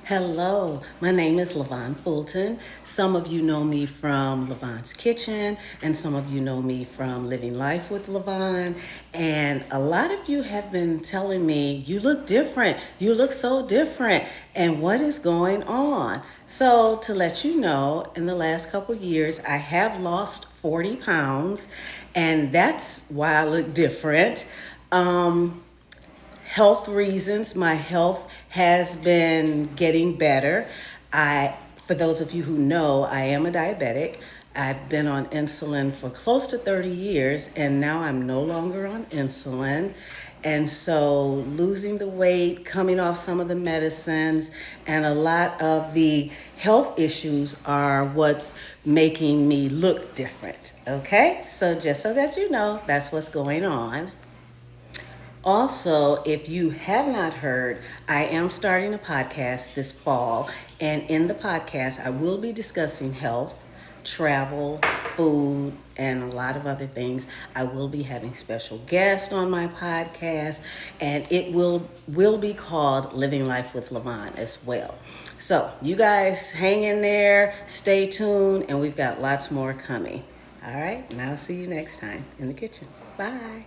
Hello, my name is Lavon Fulton. Some of you know me from Lavon's Kitchen, and some of you know me from Living Life with Lavon. And a lot of you have been telling me, you look different, you look so different, and what is going on? So, to let you know, in the last couple years, I have lost 40 pounds, and that's why I look different. Health reasons, my health has been getting better. For those of you who know, I am a diabetic. I've been on insulin for close to 30 years, and now I'm no longer on insulin. And so losing the weight, coming off some of the medicines, and a lot of the health issues are what's making me look different. Okay? So just so that you know, that's what's going on. Also, if you have not heard, I am starting a podcast this fall, and in the podcast, I will be discussing health, travel, food, and a lot of other things. I will be having special guests on my podcast, and it will be called Living Life with Lavon as well. So, you guys hang in there, stay tuned, and we've got lots more coming. All right, and I'll see you next time in the kitchen. Bye.